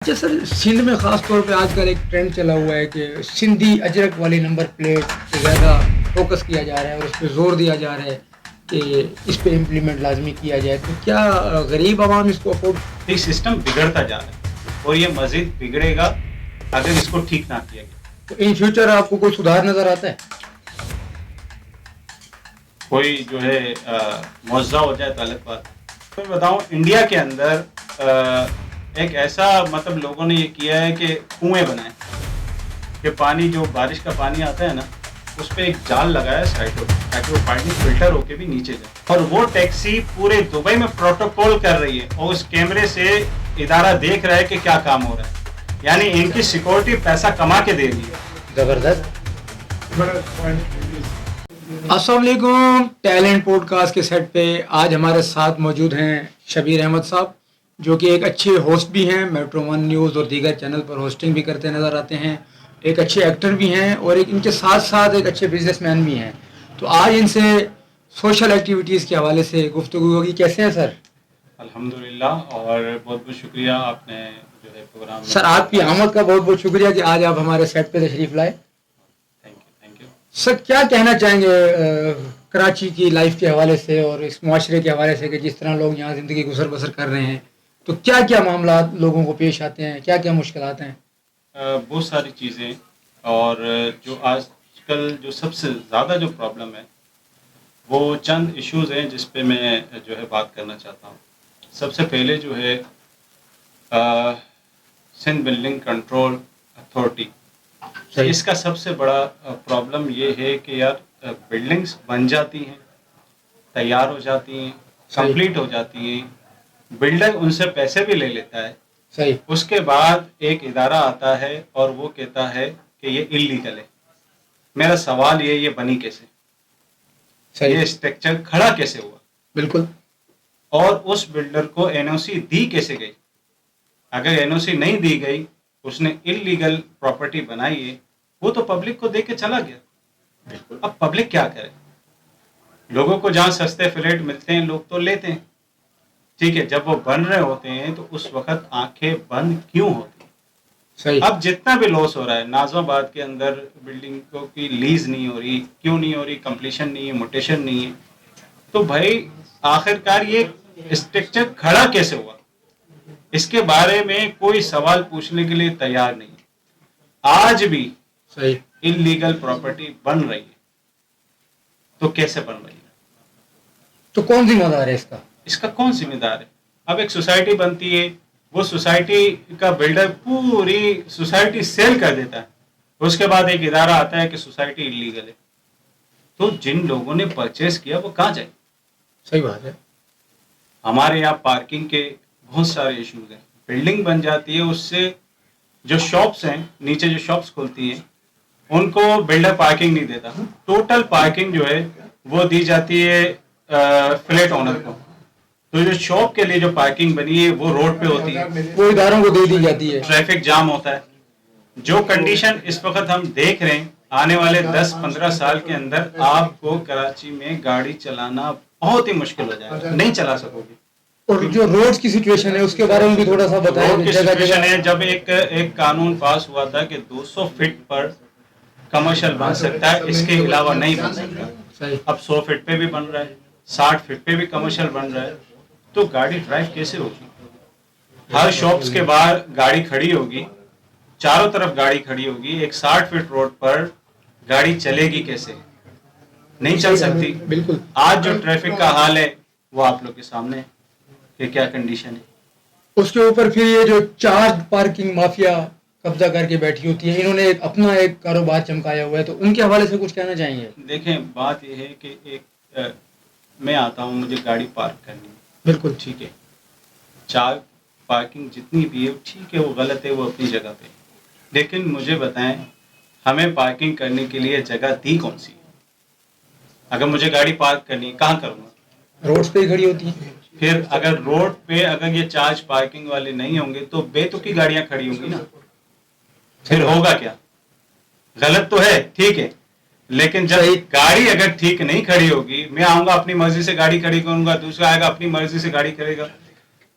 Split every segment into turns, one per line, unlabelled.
اچھا سر، سندھ میں خاص طور پہ آج کل ایک ٹرینڈ چلا ہوا ہے کہ سندھی اجرک والی نمبر پلیٹ پہ زیادہ فوکس کیا جا رہا ہے اور اس پہ زور دیا جا رہا ہے کہ اس پہ امپلیمنٹ لازمی کیا جائے. تو کیا غریب عوام اس کو افورڈ؟
یہ سسٹم بگڑتا جا رہا ہے اور یہ مزید بگڑے گا اگر اس کو ٹھیک نہ کیا گیا.
تو ان فیوچر آپ کو کوئی سدھار نظر آتا ہے؟
کوئی جو ہے معاوضہ ہو جائے تو الگ بات. تو میں بتاؤں انڈیا کے اندر ایک ایسا مطلب لوگوں نے یہ کیا ہے کہ کنویں بنائے کہ پانی جو بارش کا پانی آتا ہے نا اس پہ ایک جال لگایا سائڈ تاکہ وہ پانی فلٹر ہو کے بھی نیچے جائے. اور وہ ٹیکسی پورے دبئی میں پروٹوکول کر رہی ہے اور اس کیمرے سے ادارہ دیکھ رہا ہے کہ کیا کام ہو رہا ہے. یعنی ان کی سیکورٹی پیسہ کما کے دے رہی ہے.
زبردست. السلام علیکم. ٹیلنٹ پوڈ کاسٹ کے سیٹ پہ آج ہمارے ساتھ موجود ہیں شبیر احمد صاحب، جو کہ ایک اچھے ہوسٹ بھی ہیں، میٹرو ون نیوز اور دیگر چینل پر ہوسٹنگ بھی کرتے نظر آتے ہیں، ایک اچھے ایکٹر بھی ہیں اور ایک ان کے ساتھ ساتھ ایک اچھے بزنس مین بھی ہیں. تو آج ان سے سوشل ایکٹیویٹیز کے حوالے سے گفتگو ہوگی. کیسے ہیں سر؟
الحمدللہ، اور بہت بہت شکریہ آپ نے جو ہے پروگرام.
سر آپ کی آمد کا بہت بہت شکریہ کہ آج آپ ہمارے سیٹ پہ تشریف لائے.
Thank you.
سر کیا کہنا چاہیں گے کراچی کی لائف کے حوالے سے اور اس معاشرے کے حوالے سے کہ جس طرح لوگ یہاں زندگی گزر بسر کر رہے ہیں، تو کیا کیا معاملات لوگوں کو پیش آتے ہیں، کیا کیا مشکلات ہیں؟
بہت ساری چیزیں، اور جو آج کل جو سب سے زیادہ جو پرابلم ہے وہ چند ایشوز ہیں جس پہ میں جو ہے بات کرنا چاہتا ہوں. سب سے پہلے جو ہے سندھ بلڈنگ کنٹرول اتھارٹی. اس کا سب سے بڑا پرابلم یہ ہے کہ یار بلڈنگز بن جاتی ہیں، تیار ہو جاتی ہیں، کمپلیٹ ہو جاتی ہیں، بلڈر ان سے پیسے بھی لے لیتا ہے.
صحیح.
اس کے بعد ایک ادارہ آتا ہے اور وہ کہتا ہے کہ یہ انلیگل ہے. میرا سوال یہ بنی کیسے؟ یہ اسٹرکچر کھڑا کیسے ہوا؟
بالکل.
اور اس بلڈر کو این او سی دی کیسے گئی؟ اگر این او سی نہیں دی گئی، اس نے انلیگل پراپرٹی بنائی ہے، وہ تو پبلک کو دے کے چلا گیا. بالکل. اب پبلک کیا کرے؟ لوگوں کو جہاں سستے فلیٹ ملتے ہیں لوگ تو لیتے ہیں، ٹھیک ہے. جب وہ بن رہے ہوتے ہیں تو اس وقت آنکھیں بند کیوں ہوتی ہیں؟
صحیح.
اب جتنا بھی لاس ہو رہا ہے، نازم آباد کے اندر بلڈنگ کی لیز نہیں ہو رہی، کیوں نہیں ہو رہی؟ کمپلیشن نہیں ہے، موٹیشن نہیں ہے. تو بھائی آخرکار یہ اسٹرکچر کھڑا کیسے ہوا؟ اس کے بارے میں کوئی سوال پوچھنے کے لیے تیار نہیں. آج بھی
صحیح
انلیگل پراپرٹی بن رہی ہے. تو کیسے بن رہی ہے؟
تو کون ذمہ دار ہے اس کا؟
اس کا کون ذمہ دار ہے؟ اب ایک سوسائٹی بنتی ہے، وہ سوسائٹی کا بلڈر پوری سوسائٹی سیل کر دیتا ہے، اس کے بعد ایک ادارہ آتا ہے کہ سوسائٹی انلیگل ہے. تو جن لوگوں نے پرچیز کیا وہ کہاں جائے؟
صحیح بات ہے.
ہمارے یہاں پارکنگ کے بہت سارے ایشوز ہیں. بلڈنگ بن جاتی ہے، اس سے جو شاپس ہیں، نیچے جو شاپس کھلتی ہیں، ان کو بلڈر پارکنگ نہیں دیتا. ٹوٹل پارکنگ جو ہے وہ دی جاتی ہے فلیٹ اونر کو. تو جو شاپ کے لیے جو پارکنگ بنی ہے وہ روڈ پہ ہوتی ہے،
وہ اداروں کو دے دی جاتی ہے.
ٹریفک جام ہوتا ہے. جو کنڈیشن اس وقت ہم دیکھ رہے ہیں، آنے والے 10-15 سال کے اندر آپ کو کراچی میں گاڑی چلانا بہت ہی مشکل ہو جائے گا، نہیں چلا سکو گے.
اور جو روڈز کی سچویشن ہے اس کے بارے میں بھی تھوڑا سا بتائیں.
روڈ کی سچویشن ہے، جب ایک قانون پاس ہوا تھا کہ 200 فٹ پر کمرشل بن سکتا ہے، اس کے علاوہ نہیں بن سکتا. اب 100 فٹ پہ بھی بن رہا ہے، 60 فٹ پہ بھی کمرشل بن رہا ہے. تو گاڑی ڈرائیو کیسے ہوگی؟ ہر شاپس کے باہر گاڑی کھڑی ہوگی، چاروں طرف گاڑی کھڑی ہوگی. ایک 60 فٹ روڈ پر گاڑی چلے گی کیسے؟ نہیں چل سکتی.
بالکل.
آج جو ٹریفک کا حال ہے وہ آپ لوگ کے سامنے ہے کہ کیا کنڈیشن ہے.
اس کے اوپر پھر یہ جو چارج پارکنگ مافیا قبضہ کر کے بیٹھی ہوتی ہے، انہوں نے اپنا ایک کاروبار چمکایا ہوا ہے، تو ان کے حوالے سے کچھ کہنا چاہیں گے؟
دیکھیں، بات یہ ہے کہ ایک میں آتا ہوں، مجھے گاڑی پارک کرنی ہے،
بالکل
ٹھیک ہے. چار پارکنگ جتنی بھی ہے ٹھیک ہے، وہ غلط ہے، وہ اپنی جگہ پہ. لیکن مجھے بتائیں، ہمیں پارکنگ کرنے کے لیے جگہ دی کون سی؟ اگر مجھے گاڑی پارک کرنی ہے کہاں کروں گا؟
روڈ پہ ہی کھڑی ہوتی ہے.
پھر اگر روڈ پہ اگر یہ چارج پارکنگ والے نہیں ہوں گے تو بے تکی گاڑیاں کھڑی ہوں گی نا. پھر ہوگا کیا؟ غلط تو ہے، ٹھیک ہے، لیکن جب گاڑی اگر ٹھیک نہیں کھڑی ہوگی، میں آؤں گا اپنی مرضی سے گاڑی کھڑی کروں گا، دوسرا آئے گا اپنی مرضی سے گاڑی کرے گا.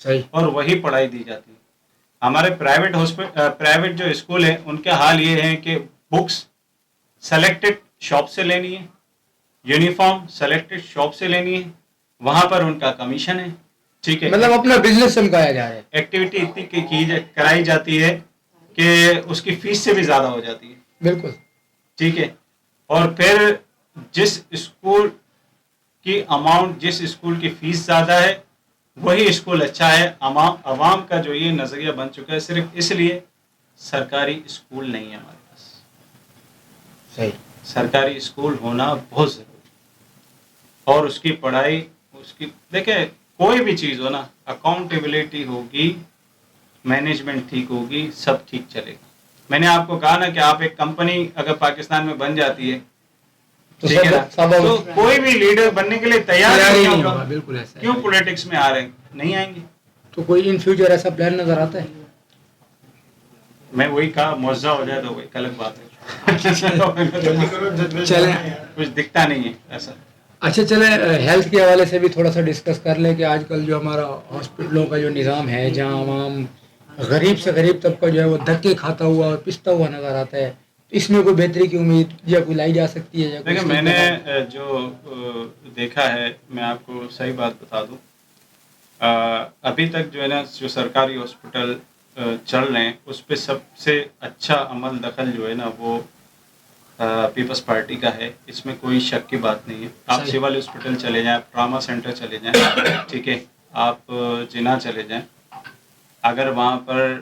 صحیح.
اور وہی پڑھائی دی جاتی ہے. ہمارے پرائیویٹ جو اسکول ہیں ان کا حال یہ ہے کہ بکس سلیکٹڈ شاپ سے لینی ہے, یونیفارم سلیکٹڈ شاپ سے لینی ہے, وہاں پر ان کا کمیشن ہے. ٹھیک ہے,
مطلب اپنا بزنس چمکایا جا رہا ہے.
ایکٹیویٹی اتنی کرائی جاتی ہے کہ اس کی فیس سے بھی زیادہ ہو جاتی ہے.
بالکل.
ٹھیک ہے, اور پھر جس اسکول کی اماؤنٹ, جس اسکول کی فیس زیادہ ہے وہی اسکول اچھا ہے. عوام کا جو یہ نظریہ بن چکا ہے صرف اس لیے سرکاری اسکول نہیں ہے ہمارے پاس.
صحیح.
سرکاری اسکول ہونا بہت ضروری ہے, اور اس کی پڑھائی, اس کی دیکھیں کوئی بھی چیز ہو نا, اکاؤنٹیبلٹی ہوگی, مینجمنٹ ٹھیک ہوگی, سب ٹھیک چلے گا. میں نے آپ کو کہا نا کہ آپ ایک کمپنی اگر پاکستان میں بن جاتی ہے ٹھیک ہے نا, تو کوئی بھی لیڈر بننے کے لیے تیار ہی نہیں ہوگا.
بالکل ایسا.
کیوں پولیٹکس میں آ رہے ہیں, نہیں آئیں گے.
تو کوئی ان فیوچر ایسا پلان نظر آتا ہے؟
میں وہی کہا معاوضہ ہو جائے تو وہی الگ بات ہے.
چلیں,
کچھ دکھتا نہیں ہے ایسا.
اچھا چلیں, ہیلتھ کے حوالے سے بھی تھوڑا سا ڈسکس کر لیں کہ آج کل جو ہمارا ہاسپٹلوں کا جو نظام ہے, جہاں عوام غریب سے غریب طبقہ جو ہے وہ دھکے کھاتا ہوا اور پستا ہوا نظر آتا ہے, اس میں کوئی بہتری کی امید یا کوئی لائی جا سکتی ہے؟
دیکھیں میں نے جو دیکھا ہے, میں آپ کو صحیح بات بتا دوں, ابھی تک جو ہے نا جو سرکاری ہاسپٹل چل رہے ہیں اس پہ سب سے اچھا عمل دخل جو ہے نا وہ پیپلز پارٹی کا ہے. اس میں کوئی شک کی بات نہیں ہے. آپ سول ہاسپٹل چلے جائیں, ٹراما سینٹر چلے جائیں, ٹھیک ہے, آپ جناح چلے جائیں, اگر وہاں پر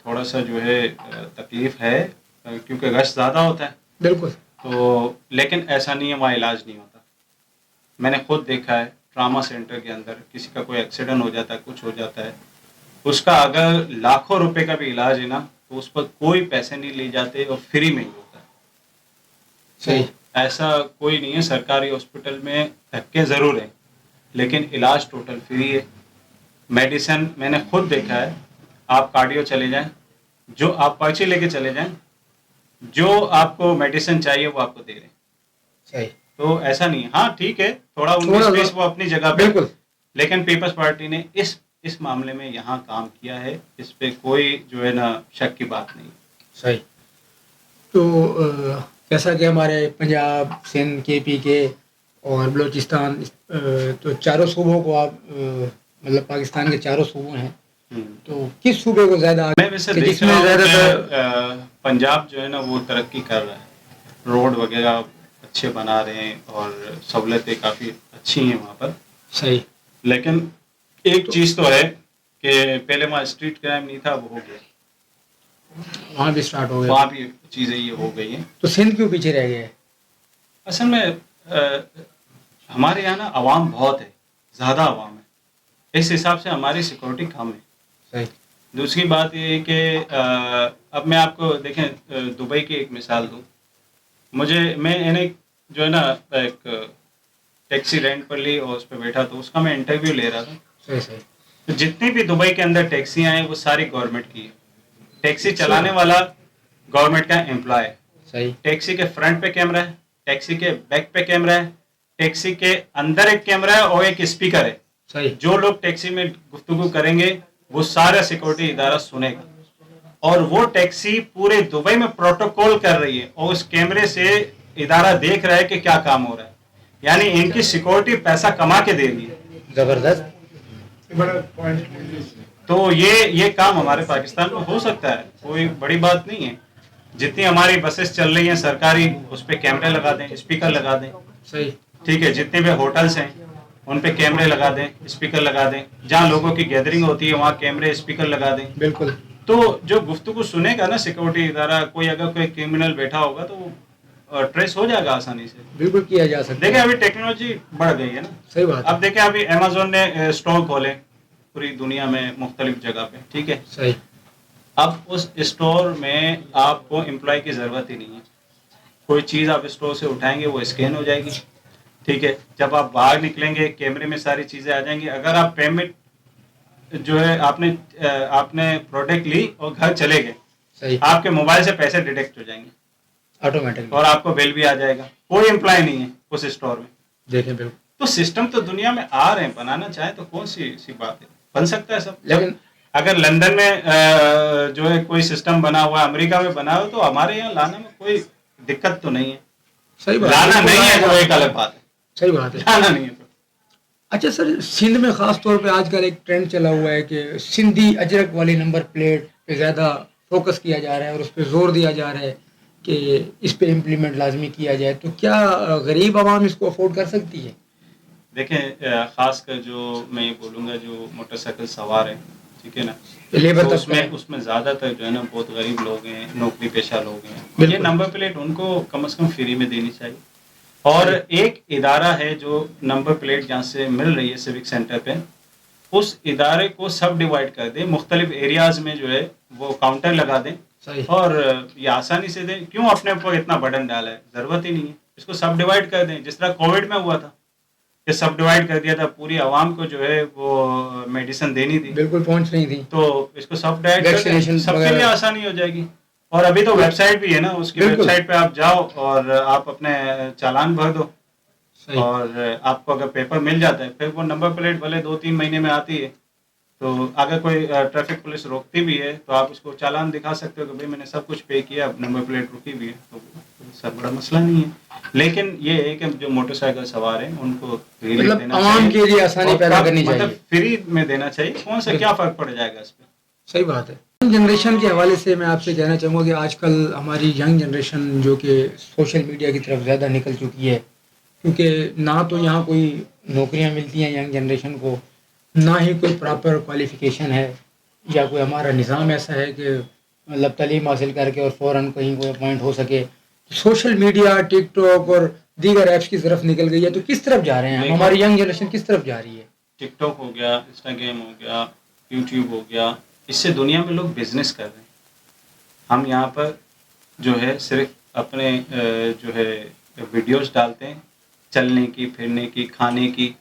تھوڑا سا جو ہے تکلیف ہے کیونکہ رش زیادہ ہوتا ہے,
بالکل,
تو لیکن ایسا نہیں ہے وہاں علاج نہیں ہوتا. میں نے خود دیکھا ہے ٹراما سینٹر کے اندر کسی کا کوئی ایکسیڈنٹ ہو جاتا ہے, کچھ ہو جاتا ہے, اس کا اگر لاکھوں روپے کا بھی علاج ہے نا تو اس پر کوئی پیسے نہیں لیے جاتے اور فری میں ہی ہوتا ہے.
صحیح.
ایسا کوئی نہیں ہے. سرکاری ہاسپٹل میں دھکے ضرور ہیں لیکن علاج ٹوٹل فری ہے. میڈیسن میں نے خود دیکھا ہے, آپ کارڈیو چلے جائیں, جو آپ پرچی لے کے چلے جائیں, جو آپ کو میڈیسن چاہیے وہ آپ کو دے رہے ہیں.
صحیح.
تو ایسا نہیں ہے. ہاں ٹھیک ہے, تھوڑا 19-20 وہ اپنی جگہ پہ,
بالکل,
لیکن پیپلز پارٹی نے اس معاملے میں یہاں کام کیا ہے, اس پہ کوئی جو ہے نا شک کی بات نہیں.
صحیح. تو جیسا کہ ہمارے پنجاب, سندھ, کے پی کے اور بلوچستان, تو چاروں صوبوں کو آپ مطلب پاکستان کے چاروں صوبوں ہیں, تو کس صوبے کو زیادہ
میں ویسے دیکھ رہا ہوں کہ پنجاب جو ہے نا وہ ترقی کر رہا ہے, روڈ وغیرہ اچھے بنا رہے ہیں اور سہولتیں کافی اچھی ہیں وہاں پر.
صحیح.
لیکن ایک چیز تو ہے کہ پہلے وہاں اسٹریٹ کرائم نہیں تھا, وہ ہو گیا,
وہاں بھی اسٹارٹ ہو گیا,
وہاں بھی چیزیں یہ ہو گئی ہیں.
تو سندھ کیوں پیچھے رہ گئے؟
اصل میں ہمارے یہاں نا عوام بہت ہے, زیادہ عوام ہے, اس حساب سے ہماری سیکورٹی کم ہے.
صحیح.
دوسری بات یہ ہے کہ اب میں آپ کو دیکھیں دبئی کی ایک مثال دوں. میں جو ہے نا ایک ٹیکسی رینٹ پر لی اور اس پہ بیٹھا, تو اس کا میں انٹرویو لے رہا تھا.
صحیح. صحیح.
تو جتنی بھی دبئی کے اندر ٹیکسیاں ہیں وہ ساری گورنمنٹ کی ہے. ٹیکسی چلانے والا گورنمنٹ کا امپلائی ہے.
صحیح.
ٹیکسی کے فرنٹ پہ کیمرہ ہے, ٹیکسی کے بیک پہ کیمرہ ہے, ٹیکسی کے اندر ایک کیمرہ ہے اور ایک اسپیکر ہے.
صحیح.
جو لوگ ٹیکسی میں گفتگو کریں گے وہ سارا سیکورٹی ادارہ سنے گا, اور وہ ٹیکسی پورے دبئی میں پروٹوکول کر رہی ہے اور اس کیمرے سے ادارہ دیکھ رہا ہے کہ کیا کام ہو رہا ہے. یعنی ان کی سیکورٹی پیسہ کما کے دے رہی ہے.
زبردست.
تو یہ کام ہمارے پاکستان میں ہو سکتا ہے, کوئی بڑی بات نہیں ہے. جتنی ہماری بسیں چل رہی ہیں سرکاری, اس پہ کیمرے لگا دیں, اسپیکر لگا دیں.
صحیح.
ٹھیک ہے, جتنے بھی ہوٹلس ہیں ان پہ کیمرے لگا دیں, اسپیکر لگا دیں, جہاں لوگوں کی گیدرنگ ہوتی ہے وہاں کیمرے اسپیکر لگا دیں.
بالکل.
تو جو گفتگو سنے گا نا سیکورٹی ادارہ, اگر کوئی کرمنل بیٹھا ہوگا تو وہ ٹریس ہو جائے گا آسانی سے.
بالکل کیا جا سکتا ہے.
دیکھیں ابھی ٹیکنالوجی بڑھ گئی ہے نا.
صحیح بات.
اب دیکھیں ابھی امیزون نے اسٹور کھولے پوری دنیا میں مختلف جگہ پہ, ٹھیک ہے.
صحیح.
اب اس اسٹور میں آپ کو امپلائی کی ضرورت ہی نہیں ہے. کوئی چیز آپ اسٹور سے اٹھائیں گے وہ اسکین ہو جائے گی, ٹھیک ہے. جب آپ باہر نکلیں گے کیمرے میں ساری چیزیں آ جائیں گی. اگر آپ پیمنٹ جو ہے آپ نے پروڈکٹ لی اور گھر چلے گئے,
صحیح,
آپ کے موبائل سے پیسے ڈیڈکٹ ہو جائیں گے
آٹومیٹک,
اور آپ کو بل بھی آ جائے گا. کوئی امپلائی نہیں ہے اس اسٹور میں.
دیکھیں بالکل.
تو سسٹم تو دنیا میں آ رہے ہیں, بنانا چاہیں تو کون سی بات ہے. بن سکتا ہے سب.
لیکن
اگر لندن میں جو ہے کوئی سسٹم بنا ہوا ہے, امریکہ میں بنا ہوا ہے, تو ہمارے یہاں لانے میں کوئی دقت تو نہیں ہے.
صحیح بات
لانا نہیں ہے تو ایک الگ بات ہے,
صحیح بات ہے.
لانا نہیں ہے تو.
اچھا سر, سندھ میں خاص طور پہ آج کل ایک ٹرینڈ چلا ہوا ہے کہ سندھی اجرک والی نمبر پلیٹ پہ زیادہ فوکس کیا جا رہا ہے اور اس پہ زور دیا جا رہا ہے کہ اس پہ امپلیمنٹ لازمی کیا جائے. تو کیا غریب عوام اس کو افورڈ کر سکتی ہے؟
دیکھیں, خاص کر جو میں یہ بولوں گا جو موٹر سائیکل سوار ہیں, ٹھیک ہے نا,
لیبر
تو
طبقہ ہے.
اس میں زیادہ تر جو ہے نا بہت غریب لوگ ہیں, نوکری پیشہ لوگ ہیں. یہ
بالکل.
نمبر پلیٹ ان کو کم از کم فری میں دینی چاہیے. اور ایک ادارہ ہے جو نمبر پلیٹ جہاں سے مل رہی ہے سیوک سینٹر پہ, اس ادارے کو سب ڈیوائڈ کر دیں, مختلف ایریاز میں جو ہے وہ کاؤنٹر لگا دیں,
صحیح.
اور یہ آسانی سے دیں. کیوں اپنے اوپر اتنا برڈن ڈالا ہے, ضرورت ہی نہیں ہے. اس کو سب ڈیوائڈ کر دیں, جس طرح کووڈ میں ہوا تھا کہ سب ڈیوائڈ کر دیا تھا, پوری عوام کو جو ہے وہ میڈیسن دینی تھی,
بالکل پہنچ نہیں تھی,
تو اس کو سب ڈیوائڈ کر دیں,
ویکسینیشن
سب کے لیے آسانی ہو جائے گی. اور ابھی تو ویب سائٹ بھی ہے نا, اس کی ویب سائٹ پہ آپ جاؤ اور آپ اپنے چالان بھر دو, اور آپ کو اگر پیپر مل جاتا ہے, پھر وہ نمبر پلیٹ بھلے 2-3 مہینے میں آتی ہے, تو اگر کوئی ٹریفک پولیس روکتی بھی ہے تو آپ اس کو چالان دکھا سکتے ہو کہ بھائی میں نے سب کچھ پے کیا, نمبر پلیٹ رکی ہوئی ہے, تو سب بڑا مسئلہ نہیں ہے. لیکن یہ ہے کہ جو موٹر سائیکل سوار ہیں ان کو
مطلب عوام کے لیے آسانی پیدا کرنی چاہیے,
مطلب فری میں دینا چاہیے. کون سا کیا فرق پڑ جائے گا اس پہ؟
صحیح بات ہے. جنریشن کے حوالے سے میں آپ سے کہنا چاہوں گا کہ آج کل ہماری ینگ جنریشن جو کہ سوشل میڈیا کی طرف زیادہ نکل چکی ہے, کیونکہ نہ تو یہاں کوئی نوکریاں ملتی ہیں ینگ جنریشن کو, نہ ہی کوئی پراپر کوالیفیکیشن ہے, یا کوئی ہمارا نظام ایسا ہے کہ مطلب تعلیم حاصل کر کے اور فوراً کہیں کوئی اپوائنٹ ہو سکے. سوشل میڈیا, ٹک ٹاک اور دیگر ایپس کی طرف نکل گئی ہے. تو کس طرف جا رہے ہیں ہماری ینگ جنریشن, کس طرف جا رہی ہے؟
ٹک ٹاک ہو گیا, انسٹاگرام ہو گیا, یوٹیوب ہو گیا, اس سے دنیا میں لوگ بزنس کر رہے ہیں. ہم یہاں پر جو ہے صرف اپنے جو ہے ویڈیوز ڈالتے ہیں, چلنے کی, پھرنے کی, کھانے کی,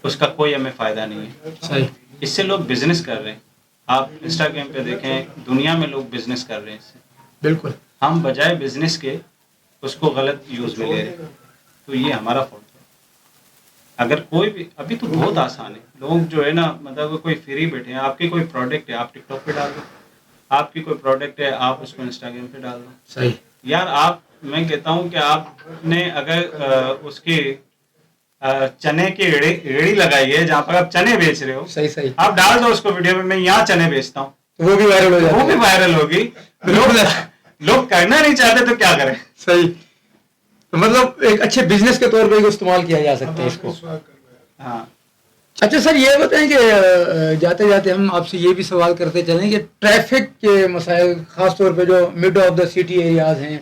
اس کا کوئی ہمیں فائدہ نہیں ہے.
صحیح.
اس سے لوگ بزنس کر رہے ہیں. آپ انسٹاگرام پہ دیکھیں, دنیا میں لوگ بزنس کر رہے ہیں اس سے.
بالکل.
ہم بجائے بزنس کے اس کو غلط یوز میں لے رہے ہیں, تو یہ ہمارا فالٹ ہے. اگر کوئی بھی, ابھی تو بہت آسان ہے, لوگ جو ہے نا مطلب کوئی فری بیٹھے ہیں, آپ کی کوئی پروڈکٹ ہے آپ ٹک ٹاک پہ ڈال دو, آپ کی کوئی پروڈکٹ ہے آپ اس کو انسٹاگرام پہ ڈال دو.
صحیح.
یار آپ, میں کہتا ہوں کہ آپ نے اگر اس کی چنے کی ریڑھی لگائی ہے جہاں پر آپ چنے بیچ رہے ہو,
صحیح صحیح,
آپ ڈال دو اس کو ویڈیو میں, میں یہاں چنے بیچتا ہوں,
وہ بھی وائرل ہو جاتا ہے,
وہ بھی وائرل ہوگی. لوگ کرنا نہیں چاہتے تو کیا کریں.
صحیح. مطلب ایک اچھے بزنس کے طور پہ استعمال کیا جا سکتا ہے اس کو.
ہاں.
اچھا سر, یہ بتائیں کہ جاتے جاتے ہم آپ سے یہ بھی سوال کرتے چلیں کہ ٹریفک کے مسائل, خاص طور پہ جو mid of the city areas ہیں,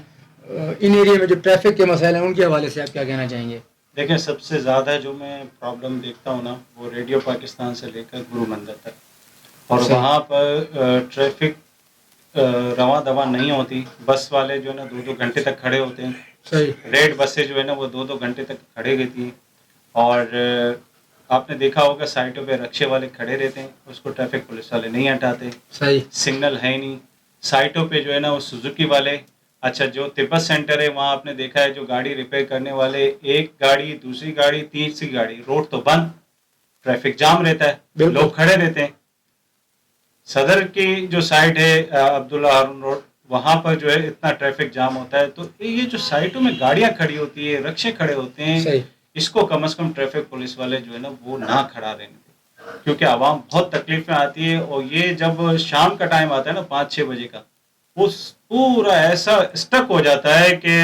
ان ایریا میں جو ٹریفک کے مسائل ہیں, ان کے حوالے سے آپ کیا کہنا چاہیں گے؟
دیکھیں, سب سے زیادہ جو میں پرابلم دیکھتا ہوں نا, وہ ریڈیو پاکستان سے لے کر گرو مندر تک, اور وہاں پر ٹریفک رواں دواں نہیں ہوتی. بس والے جو ہے نا 2-2 گھنٹے تک کھڑے ہوتے ہیں.
صحیح.
ریڈ بسیں جو ہے نا وہ 2-2 گھنٹے تک کھڑے رہتی ہیں. اور آپ نے دیکھا ہوگا سائٹوں پہ رکشے والے کھڑے رہتے ہیں, اس کو ٹریفک پولیس والے نہیں ہٹاتے.
صحیح.
سگنل ہے نہیں. سائٹوں پہ جو ہے نا وہ سوزوکی والے, اچھا جو تبت سینٹر ہے وہاں آپ نے دیکھا ہے جو گاڑی ریپیئر کرنے والے, ایک گاڑی, دوسری گاڑی, تیسری گاڑی, روڈ تو بند, ٹریفک جام رہتا ہے, لوگ کھڑے رہتے ہیں. صدر کی جو سائٹ ہے عبداللہ ہارون روڈ, وہاں پر جو ہے اتنا ٹریفک جام ہوتا ہے. تو یہ جو سائٹوں میں گاڑیاں کھڑی ہوتی ہے, رکشے کھڑے ہوتے ہیں, اس کو کم از کم ٹریفک پولیس والے جو ہے نا وہ نہ کھڑا رہنے دیں, کیونکہ عوام بہت تکلیف میں آتی ہے. اور یہ جب شام کا ٹائم آتا ہے نا 5-6 بجے کا, وہ پورا ایسا اسٹک ہو جاتا ہے کہ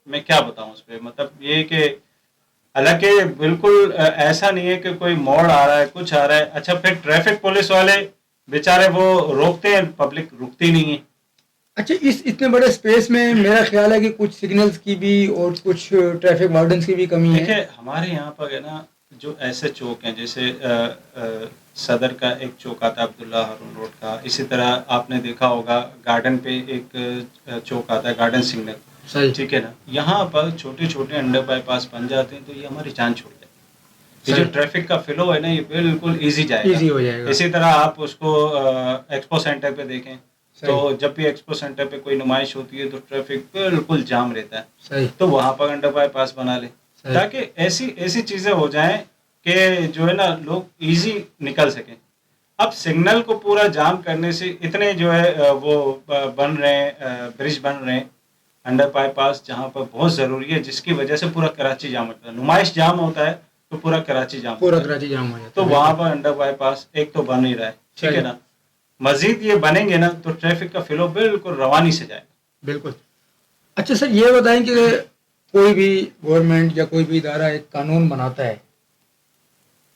میں کیا بتاؤں اس پہ. مطلب یہ کہ حالانکہ بالکل ایسا نہیں ہے کہ کوئی موڑ آ رہا ہے, کچھ آ رہا ہے. اچھا پھر ٹریفک پولیس والے بیچارے وہ روکتے ہیں, پبلک رکتی نہیں ہے.
اچھا, اس اتنے بڑے اسپیس میں میرا خیال ہے کہ کچھ سگنلز کی بھی اور کچھ ٹریفک وارڈنس کی بھی کمی ہے.
دیکھیں ہمارے یہاں پر ہے نا جو ایسے چوک ہیں, جیسے صدر کا ایک چوک آتا ہے عبداللہ ہارون روڈ کا, اسی طرح آپ نے دیکھا ہوگا گارڈن پہ ایک چوک آتا ہے, گارڈن سگنل, ٹھیک ہے نا. یہاں پر چھوٹے چھوٹے انڈر بائی پاس بن جاتے ہیں, تو یہ ہماری جان چھوڑ جاتی ہے. یہ جو ٹریفک کا فلو ہے نا یہ بالکل ایزی جائے گا. اسی طرح آپ اس کو ایکسپو سینٹر پہ دیکھیں, تو جب بھی ایکسپو سینٹر پہ کوئی نمائش ہوتی ہے تو ٹریفک بالکل جام رہتا ہے. تو وہاں پر انڈر بائی پاس بنا لیں, تاکہ ایسی چیزیں ہو جائیں کہ جو ہے نا لوگ ایزی نکل سکیں. اب سگنل کو پورا جام کرنے سے اتنے جو ہے وہ بن رہے ہیں، برج بن رہے ہیں انڈر بائی پاس، جہاں پر بہت ضروری ہے، جس کی وجہ سے پورا کراچی جام ہوتا ہے. نمائش جام ہوتا ہے تو پورا کراچی جام
پورا
ہوتا ہے.
کراچی جام ہو جاتا
تو
ہے.
وہاں پر انڈر بائی پاس ایک تو بن ہی رہا ہے، ٹھیک ہے نا. مزید یہ بنیں گے نا تو ٹریفک کا فلو بالکل روانی سے جائے گا.
بالکل. اچھا سر، یہ بتائیں کہ کوئی بھی گورنمنٹ یا کوئی بھی ادارہ ایک قانون بناتا ہے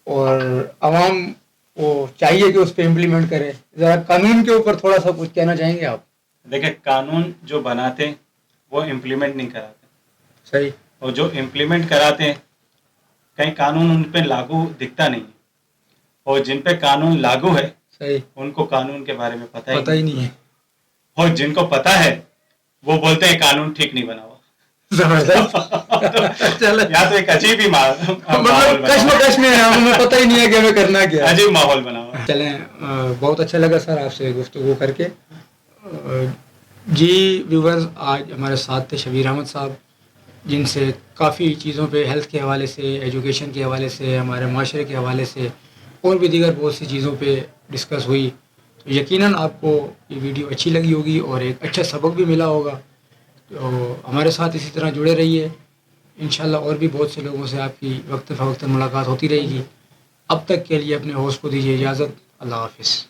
اور عوام کو چاہیے کہ اس پہ امپلیمنٹ کرے، ذرا قانون کے اوپر تھوڑا سا کچھ کہنا چاہیں گے آپ؟
دیکھیں، قانون جو بناتے ہیں وہ امپلیمنٹ نہیں کراتے.
صحیح.
اور جو امپلیمنٹ کراتے ہیں کہیں قانون ان پہ لاگو دکھتا نہیں ہے، اور جن پہ قانون لاگو ہے
صحیح.
ان کو قانون کے بارے میں پتہ
ہی نہیں ہے.
اور جن کو پتہ ہے وہ بولتے ہیں قانون ٹھیک نہیں بنا ہوا.
زبردست.
یا تو ایک عجیب ہی
مطلب کشمکش میں ہمیں پتہ ہی نہیں ہے کہ ہمیں کرنا کیا ہے.
عجیب ماحول بنا ہوا.
چلیں، بہت اچھا لگا سر آپ سے گفتگو کر کے. جی ویورز، آج ہمارے ساتھ تھے شبیر احمد صاحب، جن سے کافی چیزوں پہ ہیلتھ کے حوالے سے، ایجوکیشن کے حوالے سے، ہمارے معاشرے کے حوالے سے اور بھی دیگر بہت سی چیزوں پہ ڈسکس ہوئی. تو یقیناً آپ کو یہ ویڈیو اچھی لگی ہوگی اور ایک اچھا سبق بھی ملا ہوگا. تو ہمارے ساتھ اسی طرح جڑے رہیے. انشاءاللہ اور بھی بہت سے لوگوں سے آپ کی وقت فوقتاً ملاقات ہوتی رہے گی. اب تک کے لیے اپنے ہوسٹ کو دیجیے اجازت. اللہ حافظ.